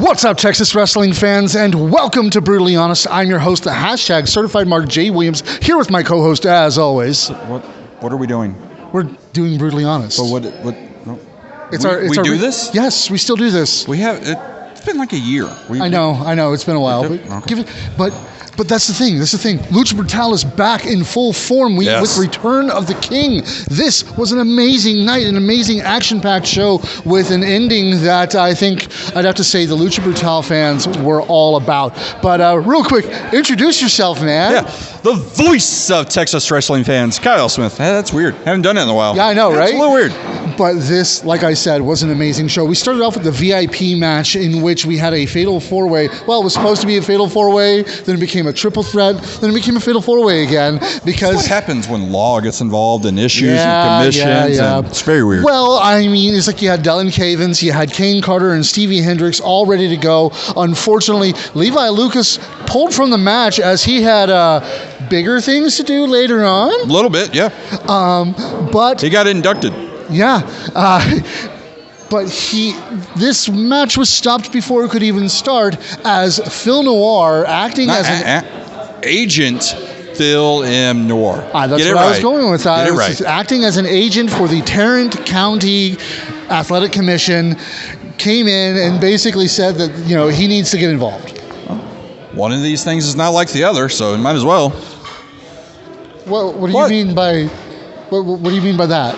What's up, Texas wrestling fans, and welcome to Brutally Honest. I'm your host, the hashtag Certified Mark J. Williams, here with my co-host, as always. What are we doing? We're doing Brutally Honest. But what? No. We do this? Yes, we still do this. We have. It's been like a year. I know. It's been a while. But that's the thing. Lucha Brutal is back in full form with Return of the King. This was an amazing night, an amazing action-packed show with an ending that I think I'd have to say the Lucha Brutal fans were all about. But real quick, introduce yourself, man. Yeah, the voice of Texas wrestling fans, Kyle Smith. Hey, that's weird. Haven't done it in a while. Yeah, I know, right? It's a little weird. But this, like I said, was an amazing show. We started off with the VIP match in which we had a fatal four-way. Well, it was supposed to be a fatal four-way, then it became a triple threat, then it became a fatal four-way again because... That's what happens when law gets involved in issues and commissions. Yeah. And it's very weird. Well, I mean, it's like you had Dylan Cavins, you had Kane Carter and Stevie Hendricks all ready to go. Unfortunately, Levi Lucas pulled from the match as he had bigger things to do later on. A little bit, yeah. But... he got inducted. Yeah, but this match was stopped before it could even start as Phil Noir acting as Agent Phil M. Noir. That's what I was going with. Acting as an agent for the Tarrant County Athletic Commission, came in and basically said that he needs to get involved. One of these things is not like the other, so it might as well. Well, what do you mean by? What do you mean by that?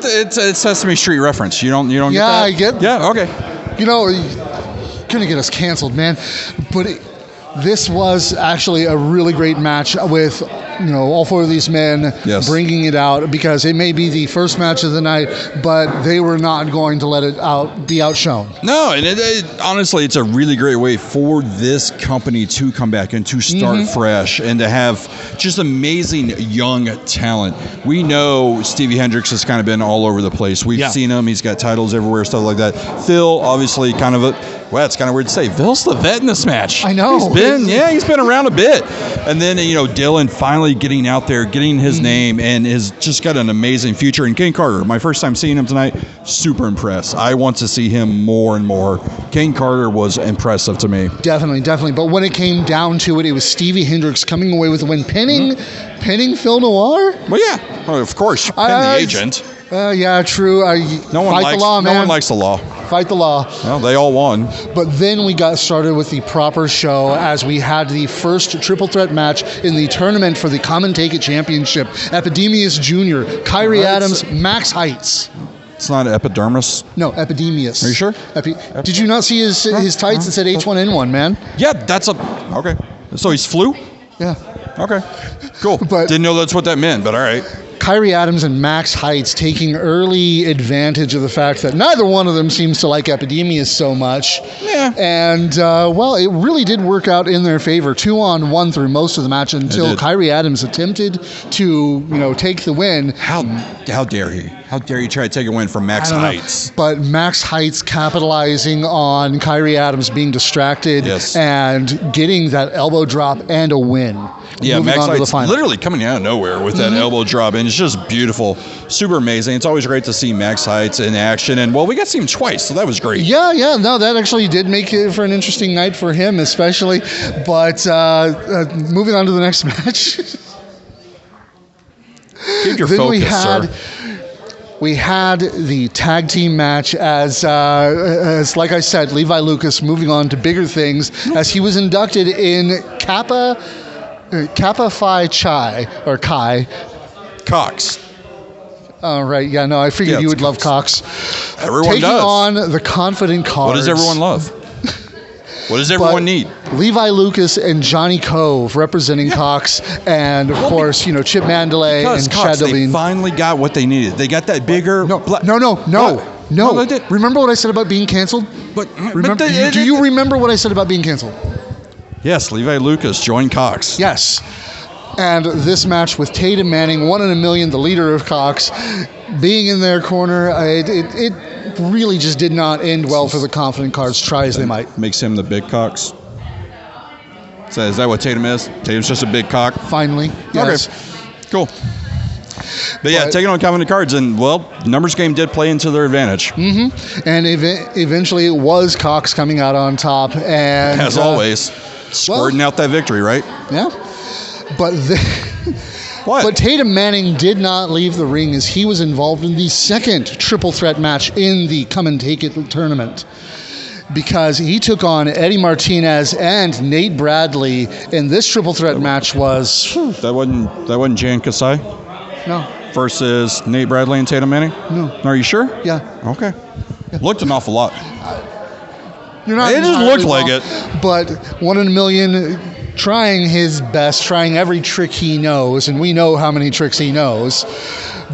It's a Sesame Street reference. You don't get that? Yeah, I get that. Yeah, okay. Couldn't get us canceled, man. But this was actually a really great match with all four of these men bringing it out, because it may be the first match of the night, but they were not going to let it be outshone. No, and honestly, it's a really great way for this company to come back and to start fresh and to have just amazing young talent. We know Stevie Hendricks has kind of been all over the place. We've seen him. He's got titles everywhere, stuff like that. Phil, obviously, kind of it's kind of weird to say. Phil's the vet in this match. I know. He's been around a bit. And then, Dylan finally getting out there, getting his name, and has just got an amazing future. And Kane Carter, my first time seeing him tonight, super impressed. I want to see him more and more. Kane Carter was impressive to me. Definitely. But when it came down to it, it was Stevie Hendricks coming away with the win, pinning Phil Noir. Well, yeah. Well, of course, pin the agent. Yeah, true. No one likes the law. Fight the law. Well, they all won. But then we got started with the proper show as we had the first triple threat match in the tournament for the Common Take It Championship. Epidemius Jr., Kyrie Adams, Max Heights. It's not epidermis? No, Epidemius. Are you sure? Did you not see his tights that said H1N1, man? Yeah, okay. So he's flu? Yeah. Okay, cool. But didn't know that's what that meant, but all right. Kyrie Adams and Max Heights taking early advantage of the fact that neither one of them seems to like Epidemius so much. Yeah. And, it really did work out in their favor. 2-on-1 through most of the match until Kyrie Adams attempted to, take the win. How dare he? How dare you try to take a win from Max Heights? But Max Heights capitalizing on Kyrie Adams being distracted and getting that elbow drop and a win. Yeah, Max Heights literally coming out of nowhere with that elbow drop, and it's just beautiful, super amazing. It's always great to see Max Heights in action, and we got to see him twice, so that was great. Yeah, no, that actually did make it for an interesting night for him, especially. But moving on to the next match. Keep your focus, sir. We had the tag team match as like I said, Levi Lucas moving on to bigger things as he was inducted in Kappa Phi Chi Cox. All right, yeah, no, I figured you would love Cox. Everyone taking does. on the Confident Cards. What does everyone love? What does everyone need? Levi Lucas and Johnny Cove representing Cox, and of course, Chip Mandalay and Chad Devine. They finally got what they needed. They got that bigger. No. They did. Remember what I said about being canceled? Do you remember what I said about being canceled? Yes, Levi Lucas joined Cox. Yes. And this match with Tatum Manning, 1 in a million, the leader of Cox, being in their corner, it really just did not end well for the Confident Cards, try as they might. Makes him the big Cox. So is that what Tatum is? Tatum's just a big cock? Finally, yes. Okay, cool. But yeah, taking on Covenant Cards, and well, numbers game did play into their advantage. Mm-hmm. And eventually it was Cox coming out on top. And as always, squirting out that victory, right? Yeah. But what? But Tatum Manning did not leave the ring as he was involved in the second triple threat match in the Come and Take It tournament, because he took on Eddie Martinez and Nate Bradley, and this triple threat match was... That wasn't Jan Kasai? No. Versus Nate Bradley and Tatum Manning? No. Are you sure? Yeah. Okay. Yeah. Looked an awful lot. You're not. It just looked like it. But 1 in a million, trying his best, trying every trick he knows, and we know how many tricks he knows.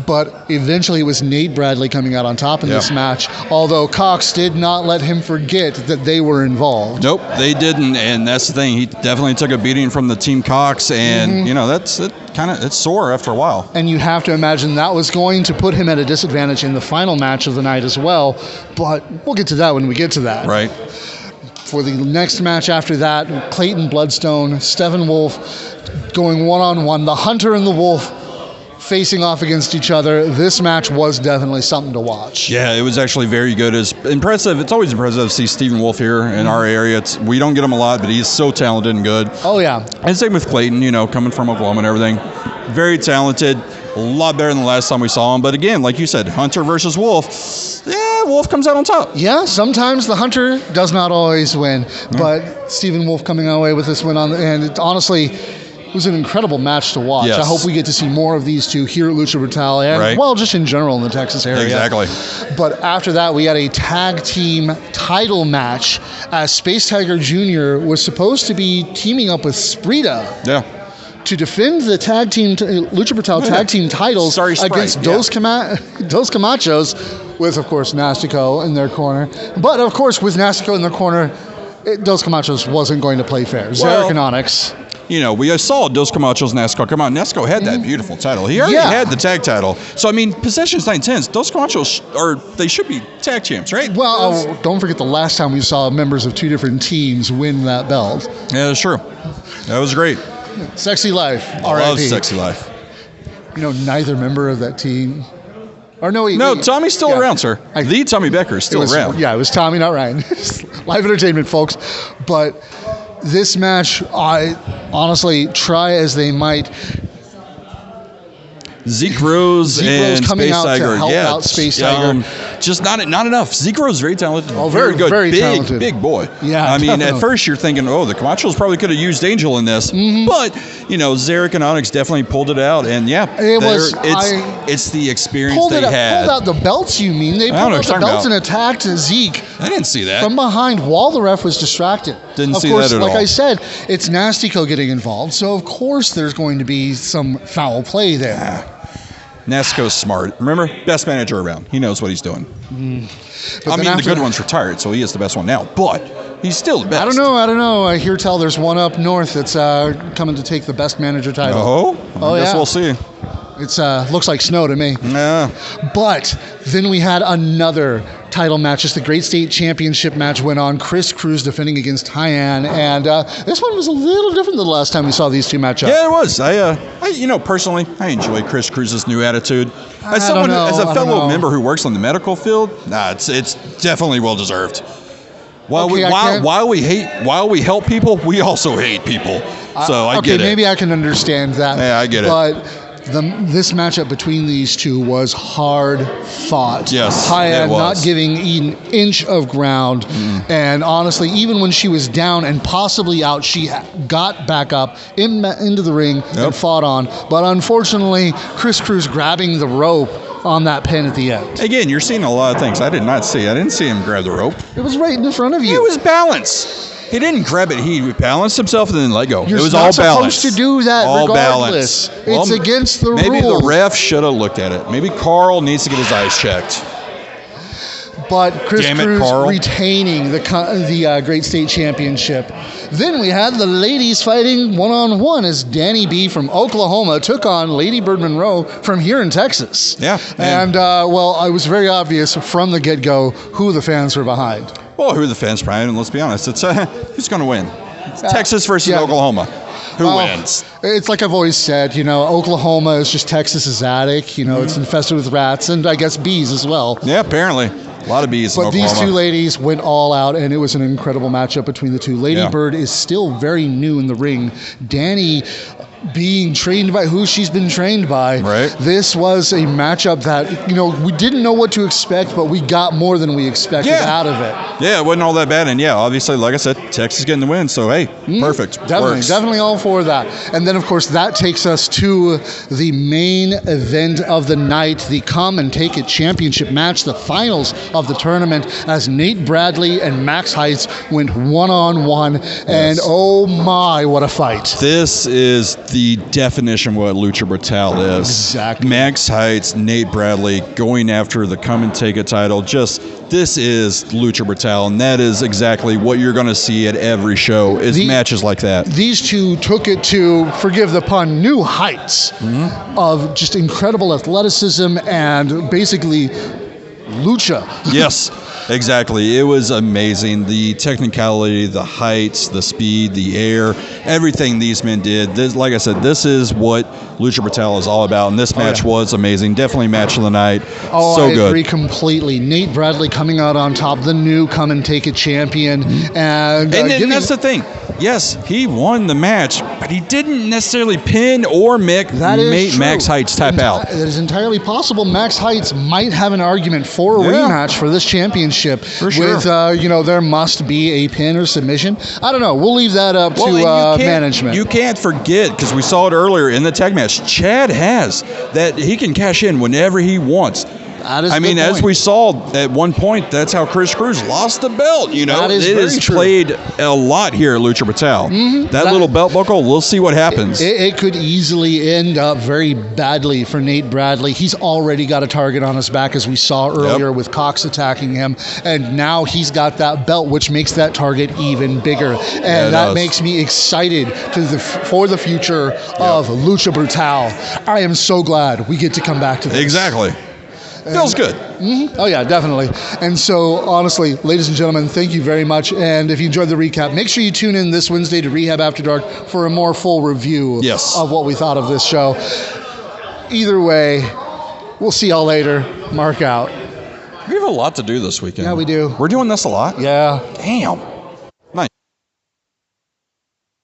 But eventually it was Nate Bradley coming out on top in this match, although Cox did not let him forget that they were involved. Nope, they didn't, and that's the thing. He definitely took a beating from the Team Cox, and you know, it's sore after a while. And you have to imagine that was going to put him at a disadvantage in the final match of the night as well, but we'll get to that when we get to that. Right. For the next match after that, Clayton Bloodstone, Stephen Wolf going one-on-one, the Hunter and the Wolf facing off against each other. This match was definitely something to watch. Yeah, it was actually very good. It's impressive. It's always impressive to see Stephen Wolf here in our area. We don't get him a lot, but he's so talented and good. Oh, yeah. And same with Clayton, you know, coming from Oklahoma and everything. Very talented. A lot better than the last time we saw him. But again, like you said, Hunter versus Wolf. Yeah, Wolf comes out on top. Yeah, sometimes the Hunter does not always win. But Stephen Wolf coming away with this win and it honestly... It was an incredible match to watch. Yes. I hope we get to see more of these two here at Lucha Brutale and, well, just in general in the Texas area. Exactly. But after that, we had a tag team title match as Space Tiger Jr. was supposed to be teaming up with Sprita. Yeah. To defend the tag team, Lucha Brutale tag team titles against Dos Camachos, with, of course, Nastico in their corner. But, of course, with Nastico in their corner, Dos Camachos wasn't going to play fair. Zarek and Onyx. You know, we saw Dos Camachos and Nesco come out. Nesco had that beautiful title. He already had the tag title. So, I mean, possession's 9/10. Dos Camachos they should be tag champs, right? Well, don't forget the last time we saw members of two different teams win that belt. Yeah, that's true. That was great. Sexy Life. I love Sexy Life. You know, neither member of that team. Or no, Tommy's still around, sir. The Tommy Becker is still around. Yeah, it was Tommy, not Ryan. Live entertainment, folks. But this match, I honestly, try as they might. Zeke Rose and coming Space out Tiger. to help out Space Tiger. Just not enough. Zeke Rose is very talented. Oh, very good. Very talented. Big boy. Yeah, I mean, at first you're thinking, the Camachos probably could have used Angel in this. Mm-hmm. But, Zarek and Onyx definitely pulled it out. And, it's the experience they had. Pulled out the belts, you mean? They pulled out the belts and attacked Zeke. I didn't see that. From behind while the ref was distracted. Didn't see that at all. Like I said, it's Nastico getting involved. So, of course, there's going to be some foul play there. Nastico's smart. Remember, best manager around. He knows what he's doing. The good one's retired, so he is the best one now. But he's still the best. I don't know. I hear tell there's one up north that's coming to take the best manager title. I guess we'll see. It's looks like snow to me. Yeah. But then we had another title match. Just the Great State Championship match went on. Chris Cruz defending against Tyann, and this one was a little different than the last time we saw these two match up. Yeah, it was. I personally, I enjoy Chris Cruz's new attitude. As a fellow member who works on the medical field, it's definitely well deserved. While we help people, we also hate people. So I get it. Maybe I can understand that. Yeah, I get it. But this matchup between these two was hard fought. Yes, Tyann not giving an inch of ground. And honestly, even when she was down and possibly out, she got back up into the ring and fought on. But unfortunately, Chris Cruz grabbing the rope on that pin at the end. Again, you're seeing a lot of things I did not see. I didn't see him grab the rope. It was right in front of you. It was balance. He didn't grab it. He balanced himself and then let go. It was all balance. You're not supposed to do that regardless. Well, it's against the rules. Maybe the ref should have looked at it. Maybe Carl needs to get his eyes checked. But Chris Cruz retaining the Great State Championship. Then we had the ladies fighting one-on-one as Danny B from Oklahoma took on Lady Bird Monroe from here in Texas. Yeah. And, it was very obvious from the get-go who the fans were behind. Well, who are the fans, Brian? And let's be honest, it's who's going to win? It's Texas versus Oklahoma. Who wins? It's like I've always said, Oklahoma is just Texas's attic. It's infested with rats and I guess bees as well. Yeah, apparently. A lot of bees in Oklahoma. But these two ladies went all out, and it was an incredible matchup between the two. Lady Bird is still very new in the ring. Danny being trained by who she's been trained by. Right. This was a matchup that, we didn't know what to expect, but we got more than we expected out of it. Yeah, it wasn't all that bad. And obviously, like I said, Texas getting the win. So, hey, perfect. Definitely all for that. And then, of course, that takes us to the main event of the night, the Come and Take It Championship match, the finals of the tournament, as Nate Bradley and Max Heights went one-on-one. And oh my, what a fight. This is the definition of what Lucha Brutal is. Exactly. Max Heights, Nate Bradley going after the Come and Take It title. This is Lucha Brutal, and that is exactly what you're going to see at every show is matches like that. These two took it to, forgive the pun, new heights of just incredible athleticism and basically lucha. Yes, exactly. It was amazing. The technicality, the heights, the speed, the air, everything these men did. Like I said, this is what Lucha Brutal is all about, and this match was amazing. Definitely match of the night. I agree completely. Nate Bradley coming out on top, the new Come and Take It champion. And that's the thing. Yes, he won the match, but he didn't necessarily pin or make Max Heights tap out. That is entirely possible. Max Heights might have an argument for a rematch for this championship. For sure. With, there must be a pin or submission. I don't know. We'll leave that up to management. You can't forget, because we saw it earlier in the tag match, Chad has that he can cash in whenever he wants. As we saw at one point, that's how Chris Cruz lost the belt. It is played a lot here at Lucha Brutal. That little belt buckle, we'll see what happens. It could easily end up very badly for Nate Bradley. He's already got a target on his back, as we saw earlier with Cox attacking him, and now he's got that belt, which makes that target even bigger. And that makes me excited for the future of Lucha Brutal. I am so glad we get to come back to this. Exactly. Feels good. Oh, yeah, definitely. And so, honestly, ladies and gentlemen, thank you very much. And if you enjoyed the recap, make sure you tune in this Wednesday to Rehab After Dark for a more full review of what we thought of this show. Either way, we'll see y'all later. Mark out. We have a lot to do this weekend. Yeah, we do. We're doing this a lot? Yeah. Damn.